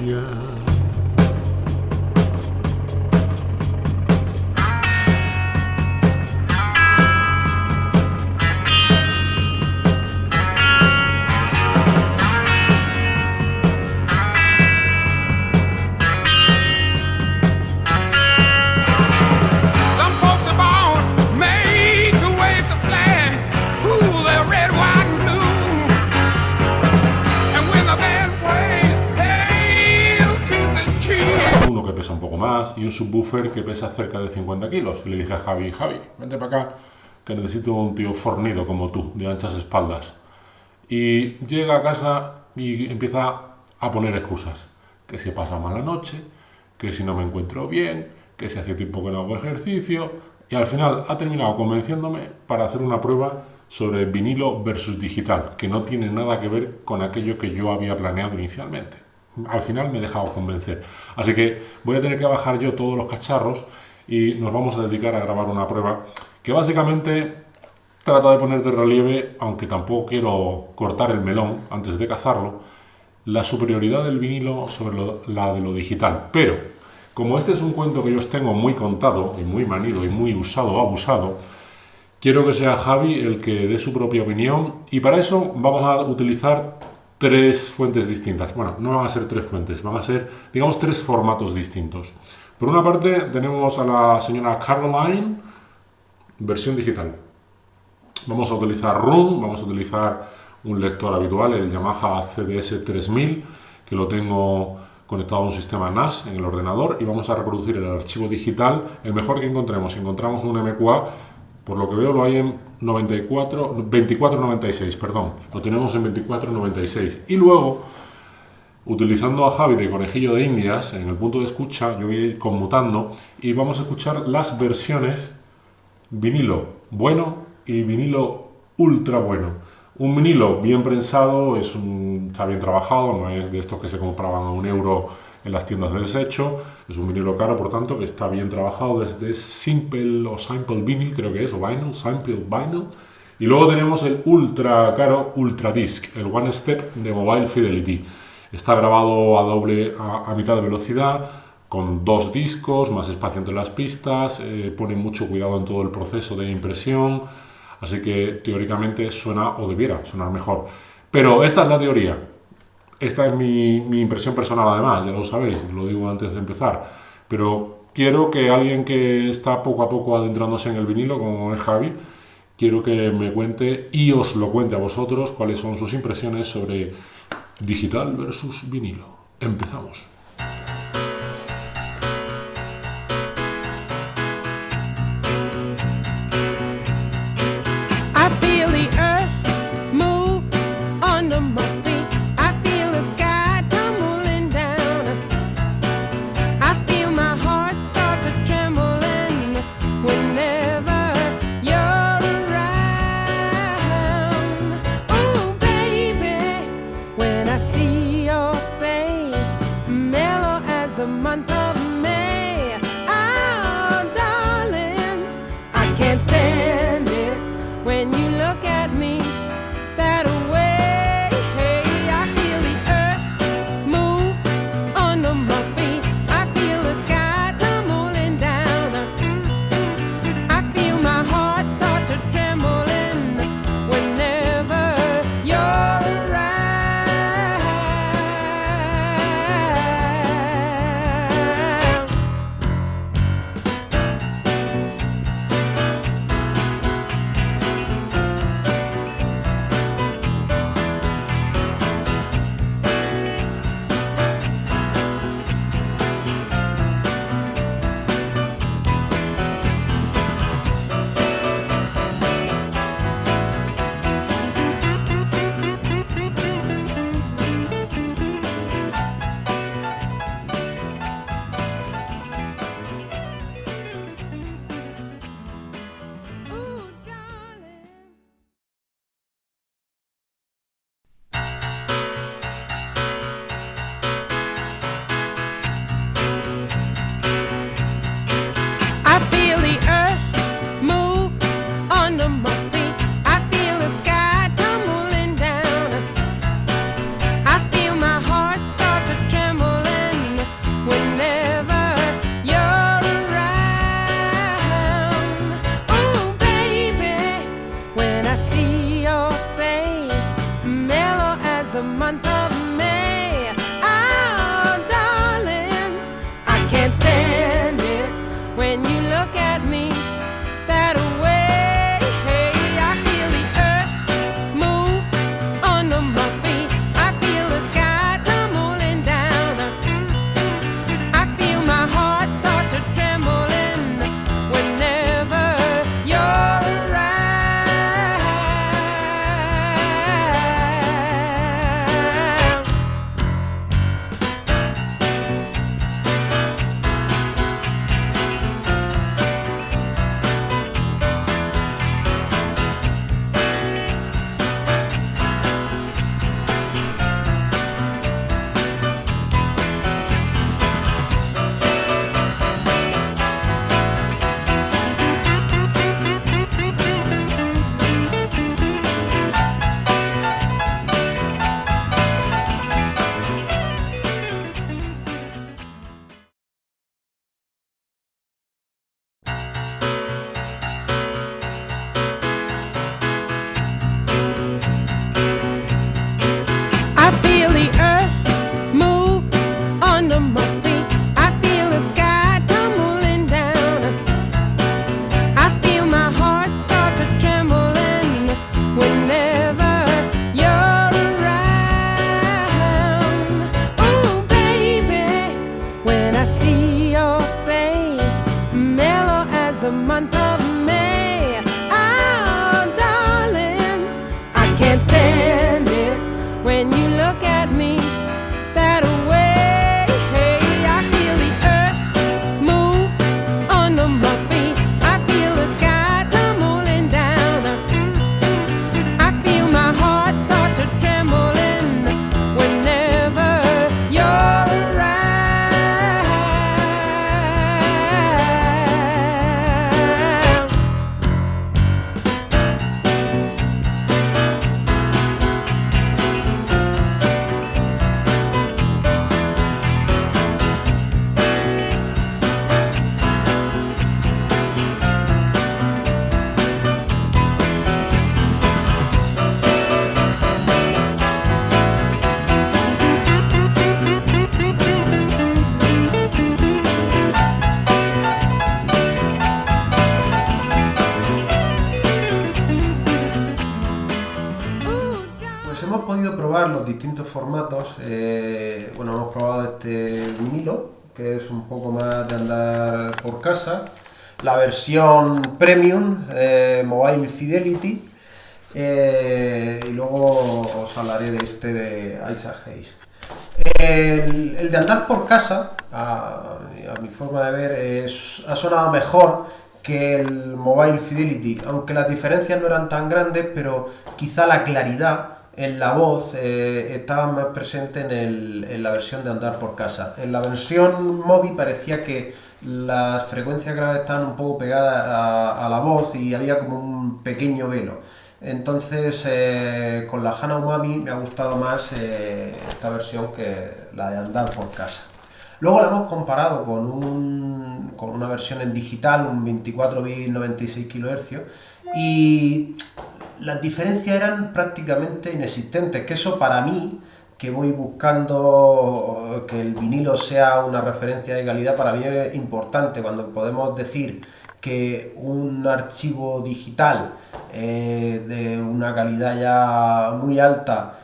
día. Uno que pesa un poco más y un subwoofer que pesa cerca de 50 kilos. Y le dije a Javi, vente para acá, que necesito un tío fornido como tú, de anchas espaldas. Y llega a casa y empieza a poner excusas. Que si he pasado mala noche, que si no me encuentro bien, que si hace tiempo que no hago ejercicio. Y al final ha terminado convenciéndome para hacer una prueba sobre vinilo versus digital, que no tiene nada que ver con aquello que yo había planeado inicialmente. Al final me he dejado convencer. Así que voy a tener que bajar yo todos los cacharros y nos vamos a dedicar a grabar una prueba que básicamente trata de poner de relieve, aunque tampoco quiero cortar el melón antes de cazarlo, la superioridad del vinilo sobre la de lo digital. Pero, como este es un cuento que yo os tengo muy contado y muy manido y muy usado o abusado, quiero que sea Javi el que dé su propia opinión y para eso vamos a utilizar tres fuentes distintas. Bueno, no van a ser tres fuentes, van a ser, digamos, tres formatos distintos. Por una parte tenemos a la señora Caroline, versión digital. Vamos a utilizar Room, vamos a utilizar un lector habitual, el Yamaha CDS 3000, que lo tengo conectado a un sistema NAS en el ordenador y vamos a reproducir el archivo digital, el mejor que encontremos. Si encontramos un MQA, por lo que veo lo hay en 2496, perdón, lo tenemos en 2496. Y luego, utilizando a Javi de conejillo de indias en el punto de escucha, yo voy a ir conmutando y vamos a escuchar las versiones vinilo bueno y vinilo ultra bueno. Un vinilo bien prensado, está bien trabajado, no es de estos que se compraban a €1 en las tiendas de desecho, es un vinilo caro, por tanto, que está bien trabajado desde Simple Vinyl, creo que es, o Vinyl, Simple Vinyl. Y luego tenemos el ultra caro Ultra Disc, el One Step de Mobile Fidelity. Está grabado a mitad de velocidad, con 2 discos, más espacio entre las pistas, pone mucho cuidado en todo el proceso de impresión, así que teóricamente suena, o debiera sonar mejor. Pero esta es la teoría. Esta es mi impresión personal, además, ya lo sabéis, lo digo antes de empezar. Pero quiero que alguien que está poco a poco adentrándose en el vinilo, como es Javi, quiero que me cuente y os lo cuente a vosotros cuáles son sus impresiones sobre digital versus vinilo. Empezamos. Me month of May. Oh, darling, I can't stand it when you look at me that way. I feel the earth move under my feet. I feel the sky tumbling down. I feel my heart start to trembling whenever you're around. I feel the earth move under my feet. I feel the sky tumbling down. I feel my heart start to trembling whenever you're around. Oh, baby, when I see your face, mellow as the month of May. Oh, darling, I can't stand it when you look at me that way. I feel the earth move under my feet. I feel the sky tumbling down. I feel my heart start to trembling whenever you're around. Pues hemos podido probar los distintos formatos. Bueno, hemos probado este vinilo, que es un poco más de andar por casa, la versión Premium, Mobile Fidelity, y luego os hablaré de este de Isaac Hayes. El de andar por casa, a mi forma de ver, ha sonado mejor que el Mobile Fidelity, aunque las diferencias no eran tan grandes, pero quizá la claridad en la voz estaba más presente en la versión de andar por casa. En la versión móvil parecía que las frecuencias graves estaban un poco pegadas a la voz y había como un pequeño velo. Entonces con la Hana Umami me ha gustado más esta versión que la de andar por casa. Luego la hemos comparado con una versión en digital, un 24 bits 96 kHz, y las diferencias eran prácticamente inexistentes, que eso para mí, que voy buscando que el vinilo sea una referencia de calidad, para mí es importante cuando podemos decir que un archivo digital de una calidad ya muy alta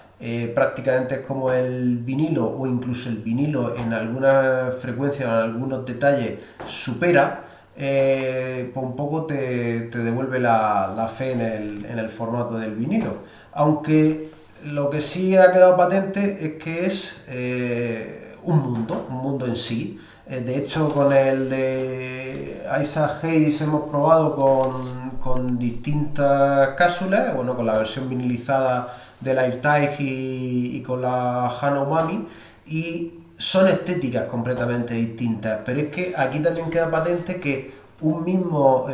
prácticamente es como el vinilo, o incluso el vinilo en algunas frecuencias o en algunos detalles supera, pues un poco te devuelve la fe en el formato del vinilo. Aunque lo que sí ha quedado patente es que es un mundo en sí. De hecho, con el de Isaac Hayes hemos probado con distintas cápsulas, bueno, con la versión vinilizada del AirTag y con la Hana Umami, y son estéticas completamente distintas, pero es que aquí también queda patente que un mismo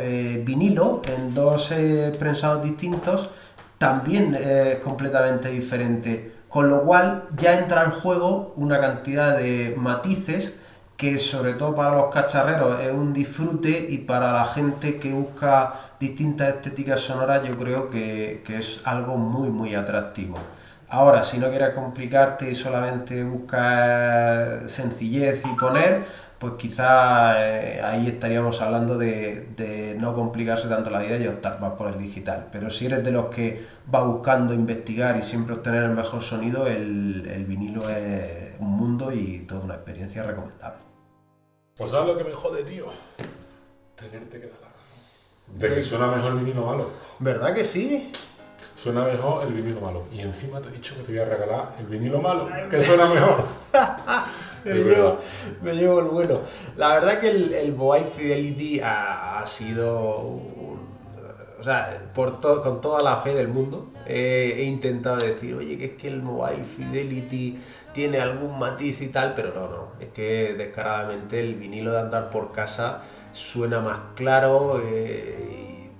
vinilo en dos prensados distintos también es completamente diferente, con lo cual ya entra en juego una cantidad de matices que sobre todo para los cacharreros es un disfrute, y para la gente que busca distintas estéticas sonoras yo creo que es algo muy muy atractivo. Ahora, si no quieres complicarte y solamente buscas sencillez y poner, pues quizás ahí estaríamos hablando de no complicarse tanto la vida y optar más por el digital. Pero si eres de los que va buscando investigar y siempre obtener el mejor sonido, el vinilo es un mundo y toda una experiencia recomendable. Pues ¿sabes lo que me jode, tío? Tenerte que dar la razón. De que suena mejor el vinilo malo. ¿Verdad que sí? Suena mejor el vinilo malo. Y encima te he dicho que te voy a regalar el vinilo malo, que suena mejor. Me llevo el bueno. La verdad que el Mobile Fidelity ha sido o sea, con toda la fe del mundo he intentado decir, oye, que es que el Mobile Fidelity tiene algún matiz y tal, pero no, es que descaradamente el vinilo de andar por casa suena más claro,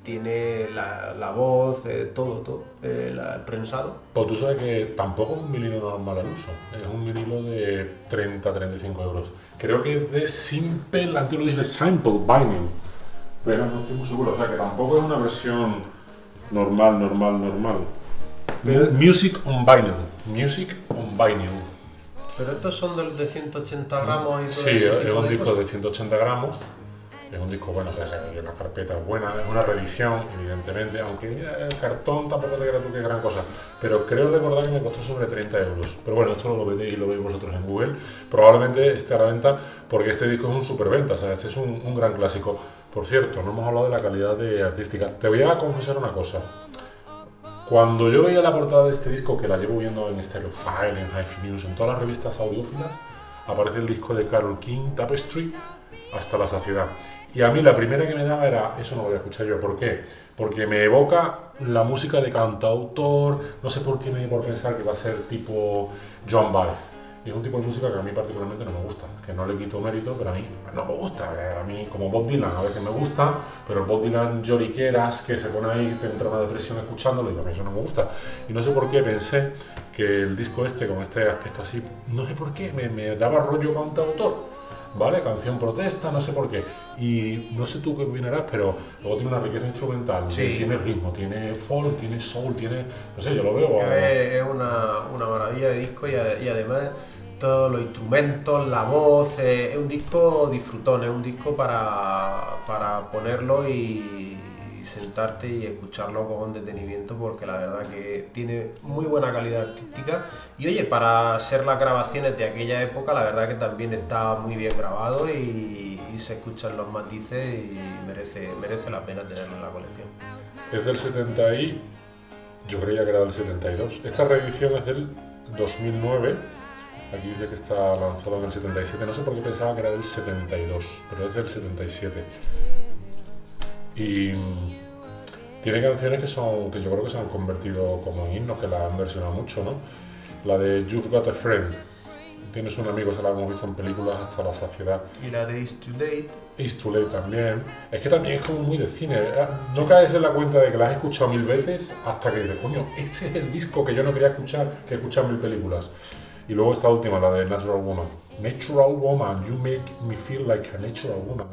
tiene la voz, todo, el prensado. Pues tú sabes que tampoco es un vinilo normal al uso, es un vinilo de 30-35 euros. Creo que es de Simple, antes lo dije Simple Binding, pero no estoy muy seguro, o sea que tampoco es una versión normal. Pero, Music on Vinyl. Pero estos son de 180 gramos y todo Sí, ese es tipo un de disco cosas. de 180 gramos. Es un disco bueno, o sea, que la carpeta es buena, es una reedición, evidentemente, aunque mira, el cartón tampoco te creas tú que es gran cosa, pero creo recordar que me costó sobre 30 euros. Pero bueno, esto lo veréis y lo veis vosotros en Google. Probablemente esté a la venta porque este disco es un superventa, o sea, este es un gran clásico. Por cierto, no hemos hablado de la calidad artística. Te voy a confesar una cosa. Cuando yo veía la portada de este disco, que la llevo viendo en Stereophile, en Hi-Fi News, en todas las revistas audiófilas, aparece el disco de Carole King, Tapestry, hasta la saciedad. Y a mí la primera que me daba era, eso no lo voy a escuchar yo. ¿Por qué? Porque me evoca la música de cantautor, no sé por qué me dio por pensar que va a ser tipo John Baez. Y es un tipo de música que a mí particularmente no me gusta, que no le quito mérito, pero a mí no me gusta. A mí, como Bob Dylan, a veces me gusta, pero el Bob Dylan lloriqueras, que se pone ahí, te entra una depresión escuchándolo, y a mí eso no me gusta. Y no sé por qué pensé que el disco este, con este aspecto así, no sé por qué, me daba rollo cantautor. ¿Vale? Canción protesta, no sé por qué. Y no sé tú qué opinarás, pero luego tiene una riqueza instrumental, Sí. tiene ritmo, tiene folk, tiene soul, tiene... No sé, yo lo veo... Es una maravilla de disco y además todos los instrumentos, la voz, es un disco disfrutón, es un disco para ponerlo y sentarte y escucharlo con detenimiento, porque la verdad que tiene muy buena calidad artística y oye, para ser las grabaciones de aquella época, la verdad que también está muy bien grabado y se escuchan los matices y merece la pena tenerlo en la colección. Es del 70 y... Yo creía que era del 72. Esta reedición es del 2009. Aquí dice que está lanzado en el 77. No sé por qué pensaba que era del 72, pero es del 77. Y tiene canciones que yo creo que se han convertido como en himnos, que la han versionado mucho, ¿no? La de You've Got a Friend. Tienes un amigo, esa la hemos visto en películas hasta la saciedad. Y la de It's Too Late. It's Too Late también. Es que también es como muy de cine. No caes en la cuenta de que la has escuchado 1000 veces hasta que dices, coño, este es el disco que yo no quería escuchar, que he escuchado en 1000 películas. Y luego esta última, la de Natural Woman. Natural Woman, you make me feel like a natural woman.